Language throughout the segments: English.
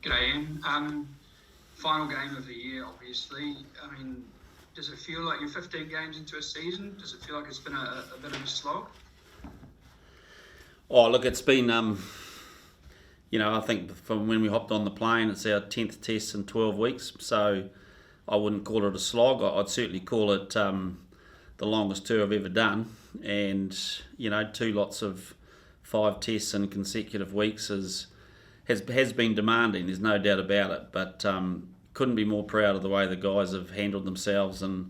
G'day, Ian. Final game of the year, obviously. I mean, does it feel like you're 15 games into a season? Does it feel like it's been a bit of a slog? Oh, look, it's been, I think from when we hopped on the plane, it's our 10th test in 12 weeks. So I wouldn't call it a slog. I'd certainly call it the longest tour I've ever done. And, 2 lots of 5 tests in consecutive weeks has been demanding. There's no doubt about it. But couldn't be more proud of the way the guys have handled themselves and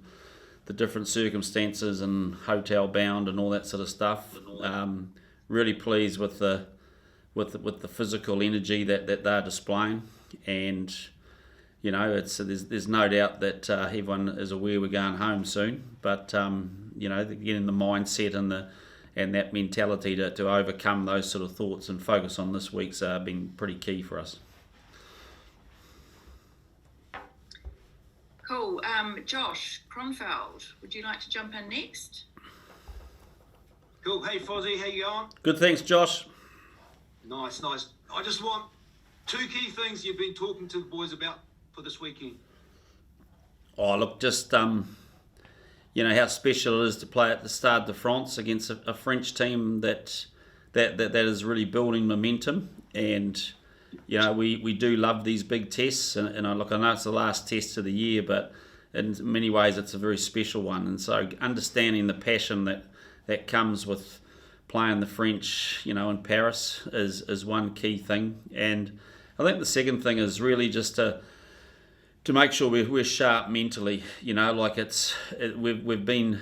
the different circumstances and hotel bound and all that sort of stuff. Really pleased with the physical energy that they're displaying, and there's no doubt that everyone is aware we're going home soon. But getting the mindset and that mentality to overcome those sort of thoughts and focus on this week's been pretty key for us. Cool. Josh Kronfeld, would you like to jump in next? Cool. Hey, Fozzie, how you going? Good, thanks, Josh. Nice. I just want 2 key things you've been talking to the boys about for this weekend. Oh, look, just how special it is to play at the Stade de France against a French team that is really building momentum. And we do love these big tests. And I know it's the last test of the year, but in many ways it's a very special one. And so understanding the passion that comes with playing the French, in Paris is one key thing. And I think the second thing is really just to make sure we're sharp mentally. We've been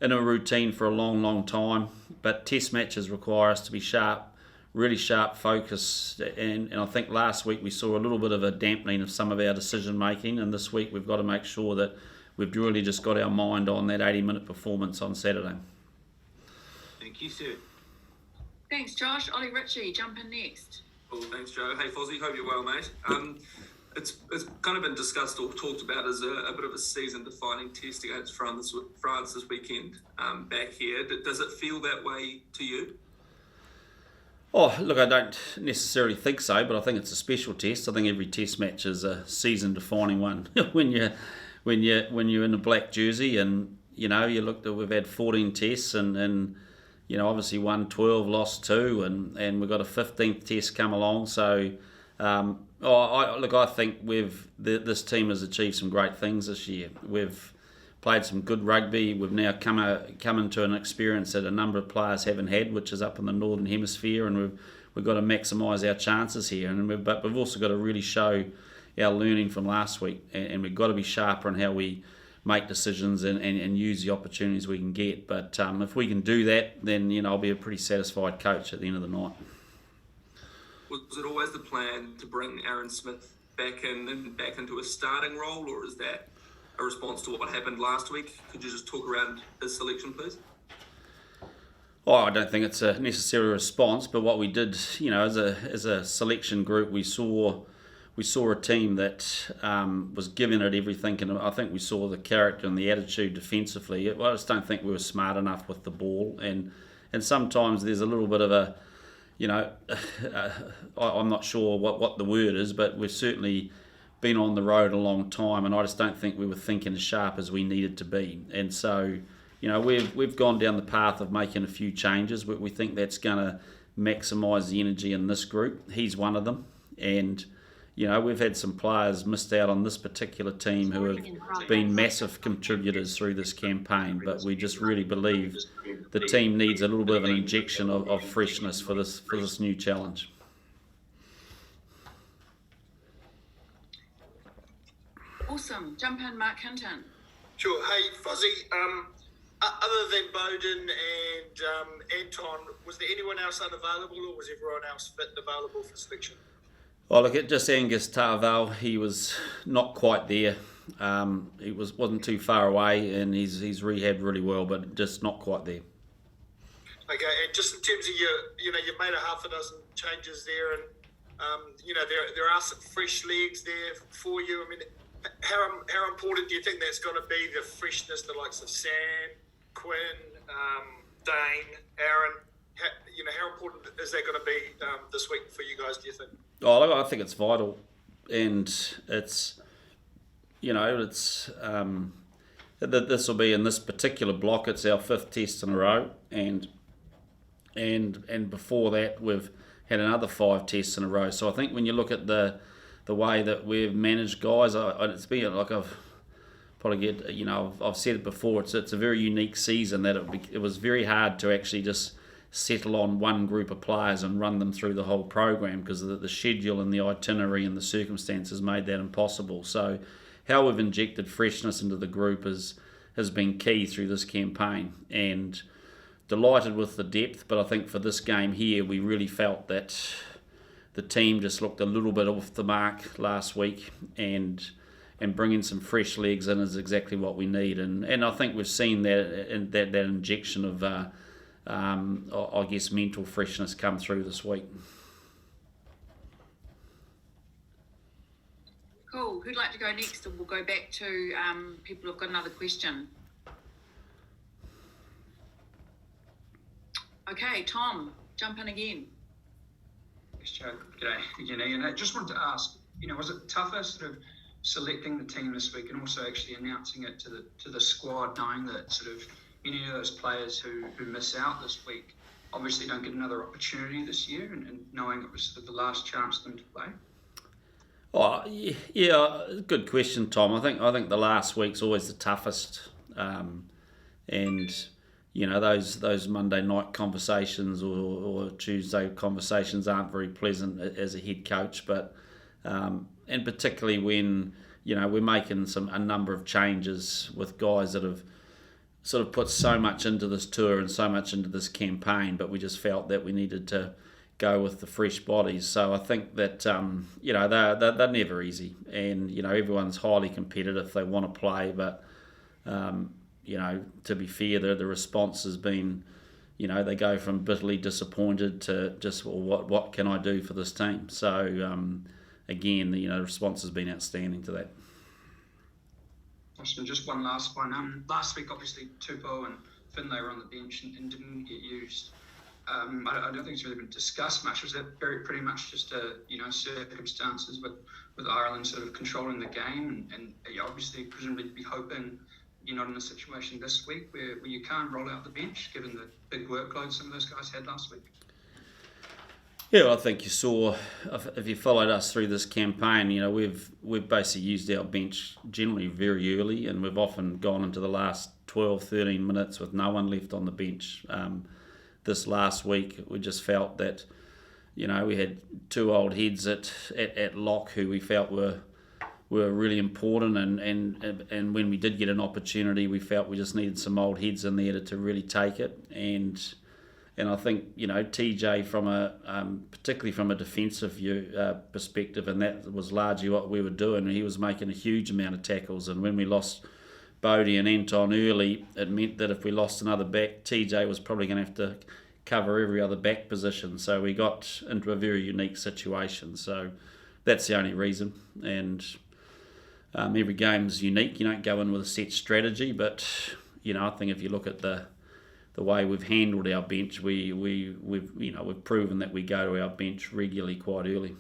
in a routine for a long time, but test matches require us to be sharp, really sharp focus. And I think last week we saw a little bit of a dampening of some of our decision making, and this week we've got to make sure that we've really just got our mind on that 80-minute performance on Saturday. Thank you, sir. Thanks, Josh. Ollie Ritchie, jump in next. Cool, thanks, Joe. Hey, Fozzie, hope you're well, mate. It's kind of been discussed or talked about as a bit of a season-defining test against France this weekend back here. Does it feel that way to you? Oh, look, I don't necessarily think so, but I think it's a special test. I think every test match is a season-defining one. when you're in a black jersey, and you look that we've had 14 tests and obviously won 12, lost 2, and we've got a 15th test come along. So, I think this team has achieved some great things this year. We've played some good rugby. We've now come into an experience that a number of players haven't had, which is up in the Northern Hemisphere, and we've got to maximise our chances here. But we've also got to really show our learning from last week, and we've got to be sharper in how we make decisions and use the opportunities we can get. But if we can do that, then I'll be a pretty satisfied coach at the end of the night. Was it always the plan to bring Aaron Smith back into a starting role, or is that a response to what happened last week? Could you just talk around his selection, please? Oh, I don't think it's a necessary response, but what we did, as a selection group, we saw a team that was giving it everything, and I think we saw the character and the attitude defensively. I just don't think we were smart enough with the ball, and sometimes there's a little bit of a, I'm not sure what the word is, but we've certainly been on the road a long time, and I just don't think we were thinking as sharp as we needed to be. And so, we've gone down the path of making a few changes. We think that's going to maximise the energy in this group. He's one of them, and we've had some players missed out on this particular team who have been massive contributors through this campaign, but we just really believe the team needs a little bit of an injection of freshness for this new challenge. Awesome. Jump in, Mark Hinton. Sure. Hey, Fozzie, other than Bowden and Anton, was there anyone else unavailable, or was everyone else fit and available for selection? Well, look at just Angus Tarval. He was not quite there. He wasn't too far away, and he's rehabbed really well, but just not quite there. Okay, and just in terms of you've made a half a dozen changes there, and there are some fresh legs there for you. I mean, how important do you think that's going to be, the freshness, the likes of Sam, Quinn, Dane, Aaron? How important is that going to be this week for you guys, do you think? Oh, I think it's vital and it's this will be in this particular block. It's our 5th test in a row, and before that we've had another 5 tests in a row. So I think when you look at the way that we've managed guys, it's been like I've said it before. It's a very unique season that it was very hard to actually just settle on one group of players and run them through the whole program, because the schedule and the itinerary and the circumstances made that impossible. So how we've injected freshness into the group has been key through this campaign, and delighted with the depth. But I think for this game here, we really felt that the team just looked a little bit off the mark last week, and bringing some fresh legs in is exactly what we need. And I think we've seen that injection of I guess mental freshness come through this week. Cool. Who'd like to go next? And we'll go back to people who've got another question. Okay, Tom, jump in again. Thanks, Joe. G'day again, Ian. I just wanted to ask, was it tougher sort of selecting the team this week and also actually announcing it to the squad, knowing that sort of any of those players who miss out this week obviously don't get another opportunity this year, and knowing it was sort of the last chance for them to play? Oh yeah, good question, Tom. I think the last week's always the toughest, and those Monday night conversations or Tuesday conversations aren't very pleasant as a head coach, but and particularly when we're making a number of changes with guys that have sort of put so much into this tour and so much into this campaign, but we just felt that we needed to go with the fresh bodies. So I think that they're never easy, and everyone's highly competitive. They want to play, but to be fair, the response has been, they go from bitterly disappointed to just, well, what can I do for this team? So again, the response has been outstanding to that. Awesome. Just one last one. Last week, obviously, Tupou and Finlay were on the bench and didn't get used. I don't think it's really been discussed much. Was that pretty much just circumstances with Ireland sort of controlling the game, and obviously presumably be hoping you're not in a situation this week where you can't roll out the bench given the big workload some of those guys had last week? Yeah, I think you saw, if you followed us through this campaign, we've basically used our bench generally very early, and we've often gone into the last 12, 13 minutes with no one left on the bench. This last week, we just felt that, we had 2 old heads at lock who we felt were really important, and when we did get an opportunity, we felt we just needed some old heads in there to really take it. And I think, TJ, particularly from a defensive perspective, and that was largely what we were doing, he was making a huge amount of tackles. And when we lost Bodie and Anton early, it meant that if we lost another back, TJ was probably going to have to cover every other back position. So we got into a very unique situation. So that's the only reason. And every game's unique. You don't go in with a set strategy, but I think if you look at the way we've handled our bench, we've proven that we go to our bench regularly quite early.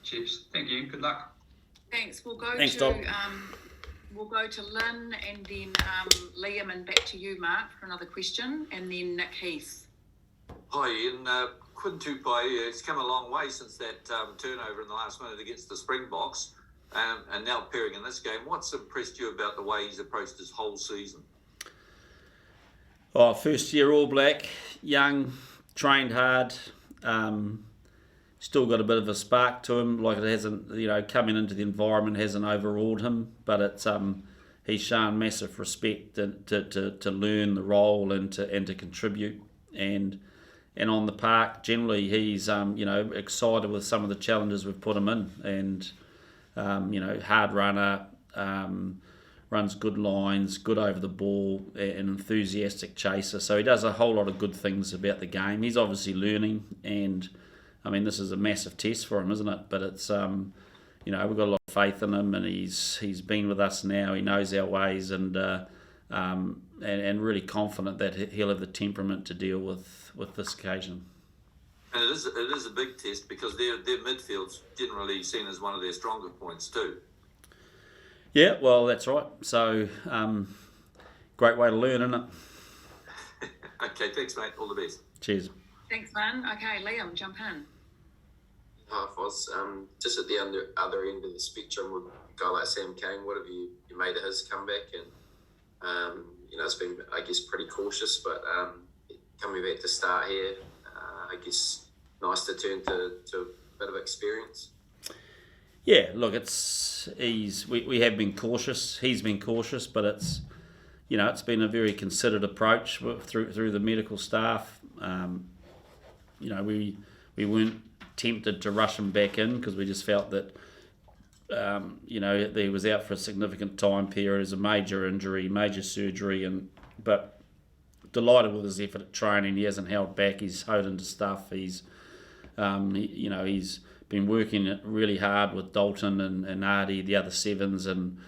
Cheers. Thank you. Good luck. Thanks. We'll go Thanks, to Tom. We'll go to Lynn and then Liam, and back to you, Mark, for another question, and then Nick Heath. Hi, Ian. Quintin II, he's come a long way since that turnover in the last minute against the Springboks, and now appearing in this game. What's impressed you about the way he's approached his whole season? Oh, first year All Black, young, trained hard, still got a bit of a spark to him. Like, it hasn't, coming into the environment hasn't overawed him, but it's he's shown massive respect to learn the role and to contribute. And on the park, generally, he's excited with some of the challenges we've put him in, and hard runner. Runs good lines, good over the ball, an enthusiastic chaser. So he does a whole lot of good things about the game. He's obviously learning, and this is a massive test for him, isn't it? But it's we've got a lot of faith in him, and he's been with us now. He knows our ways, and really confident that he'll have the temperament to deal with this occasion. And it is a big test because their midfield's generally seen as one of their stronger points too. Yeah, well, that's right. So, great way to learn, isn't it? Okay, thanks, mate. All the best. Cheers. Thanks, man. Okay, Liam, jump in. Hi, Foz. Just at the other end of the spectrum with a guy like Sam Kang, what have you made of his comeback? And, it's been, I guess, pretty cautious, but coming back to start here, I guess, nice to turn to a bit of experience. Yeah, look, we have been cautious. He's been cautious, but it's been a very considered approach through the medical staff. We weren't tempted to rush him back in because we just felt that he was out for a significant time period as a major injury, major surgery, but delighted with his effort at training. He hasn't held back. He's hoed into stuff. He's been working really hard with Dalton and Artie, the other sevens, and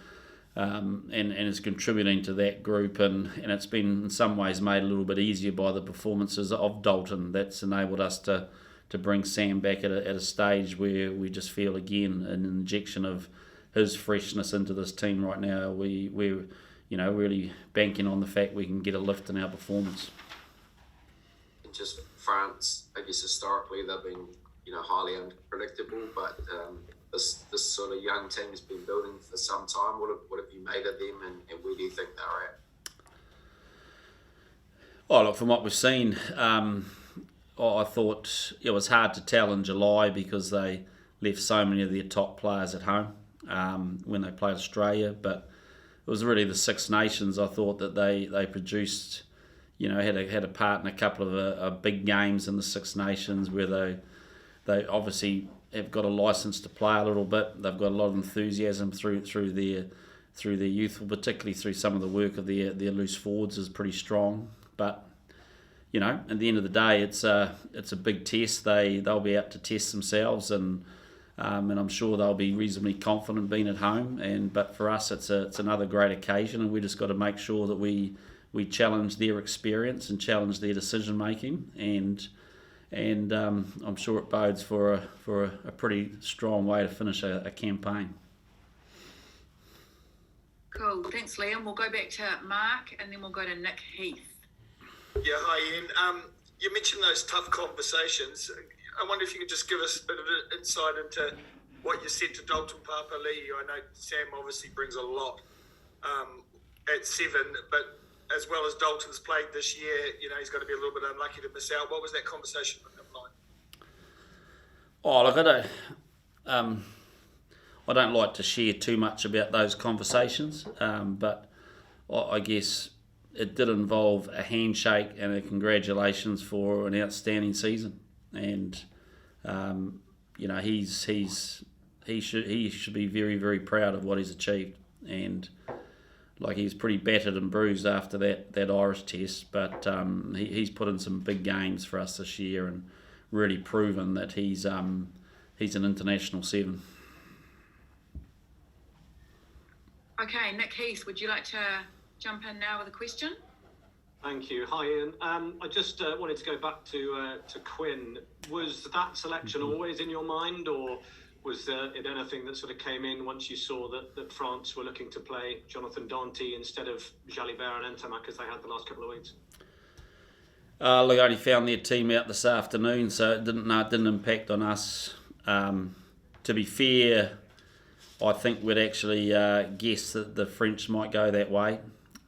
is contributing to that group. And it's been in some ways made a little bit easier by the performances of Dalton. That's enabled us to bring Sam back at a stage where we just feel again an injection of his freshness into this team right now. We're really banking on the fact we can get a lift in our performance. And just France, I guess historically they've been highly unpredictable, but this sort of young team has been building for some time. What have you made of them, and where do you think they're at? Oh, look, from what we've seen, I thought it was hard to tell in July because they left so many of their top players at home when they played Australia. But it was really the Six Nations. I thought that they produced, had a part in a couple of big games in the Six Nations where they obviously have got a license to play a little bit. They've got a lot of enthusiasm through their youth, particularly through some of the work of their loose forwards is pretty strong. But at the end of the day, it's a big test. They'll be out to test themselves, and I'm sure they'll be reasonably confident being at home. But for us, it's another great occasion, and we just got to make sure that we challenge their experience and challenge their decision making, and I'm sure it bodes for a pretty strong way to finish a campaign. Cool. Thanks, Liam. We'll go back to Mark, and then we'll go to Nick Heath. Yeah, hi Ian. You mentioned those tough conversations. I wonder if you could just give us a bit of insight into what you said to Dalton Papa Lee. I know Sam obviously brings a lot at seven, but as well as Dalton's played this year, he's got to be a little bit unlucky to miss out. What was that conversation with him like? Oh, look, I don't like to share too much about those conversations, but I guess it did involve a handshake and a congratulations for an outstanding season, and he should be very, very proud of what he's achieved, and he's pretty battered and bruised after that Irish test, but he's put in some big games for us this year and really proven that he's an international seven. Okay, Nick Heath, would you like to jump in now with a question? Thank you. Hi, Ian. I just wanted to go back to Quinn. Was that selection always in your mind, or was it anything that sort of came in once you saw that France were looking to play Jonathan Danty instead of Jalibert and Ntamack as they had the last couple of weeks? Look, I only found their team out this afternoon, so it didn't impact on us. To be fair, I think we'd actually guess that the French might go that way.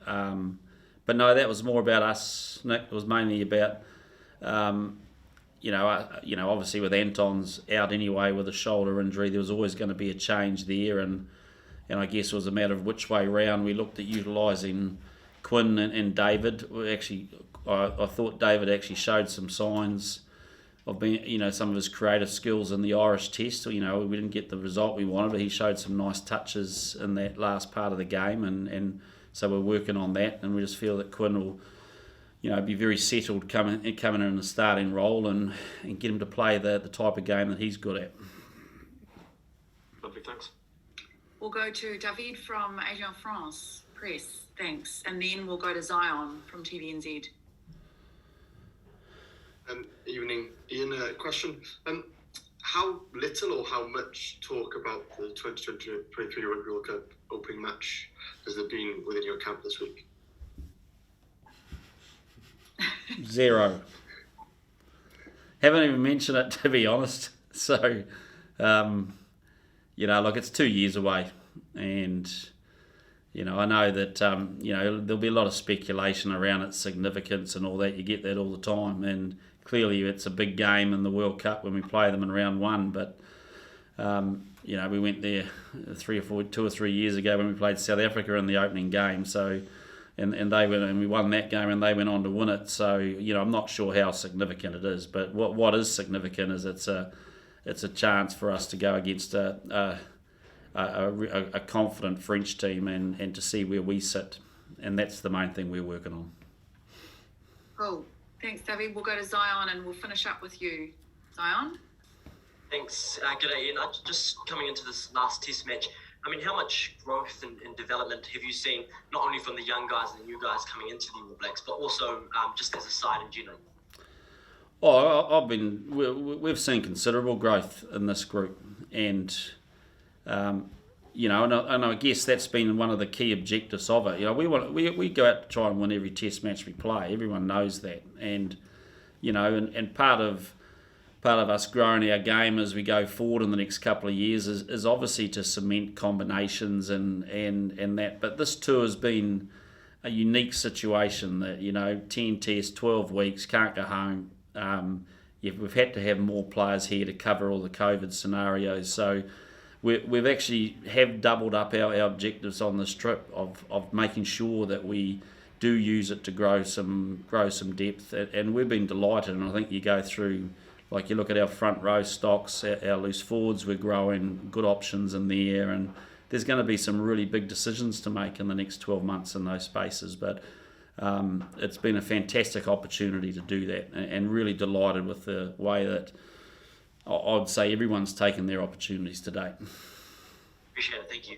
But no, that was more about us, Nick. It was mainly about, obviously with Anton's out anyway with a shoulder injury, there was always going to be a change there, and I guess it was a matter of which way round we looked at utilising Quinn and David. I thought David actually showed some signs of being, some of his creative skills in the Irish test. We didn't get the result we wanted, but he showed some nice touches in that last part of the game, and so we're working on that, and we just feel that Quinn will, be very settled coming in the starting role and get him to play the type of game that he's good at. Lovely, thanks. We'll go to David from Agence France Press, thanks, and then we'll go to Zion from TVNZ. Evening, Ian. Question. How little or how much talk about the 2023 Rugby World Cup opening match has there been within your camp this week? Zero. Haven't even mentioned it, to be honest. So, it's 2 years away. And, I know that, there'll be a lot of speculation around its significance and all that. You get that all the time. And clearly it's a big game in the World Cup when we play them in round one. But, we went there 2 or 3 years ago when we played South Africa in the opening game. So, and they went and we won that game and they went on to win it. So, I'm not sure how significant it is. But what is significant is it's a chance for us to go against a confident French team and to see where we sit. And that's the main thing we're working on. Cool. Thanks, David. We'll go to Zion and we'll finish up with you. Zion? Thanks. Good day, Ian. Just coming into this last test match, how much growth and development have you seen, not only from the young guys and the new guys coming into the All Blacks, but also just as a side in general? We've seen considerable growth in this group, and and I guess that's been one of the key objectives of it. We go out to try and win every test match we play. Everyone knows that, and and part of us growing our game as we go forward in the next couple of years is obviously to cement combinations and that. But this tour has been a unique situation that 10 tests, 12 weeks, can't go home. We've had to have more players here to cover all the COVID scenarios. So we've actually have doubled up our objectives on this trip of making sure that we do use it to grow some depth. And we've been delighted. And I think you go through, like you look at our front row stocks, our loose forwards, we're growing good options in there. And there's going to be some really big decisions to make in the next 12 months in those spaces. But it's been a fantastic opportunity to do that, and really delighted with the way that I'd say everyone's taken their opportunities to date. Appreciate it. Thank you.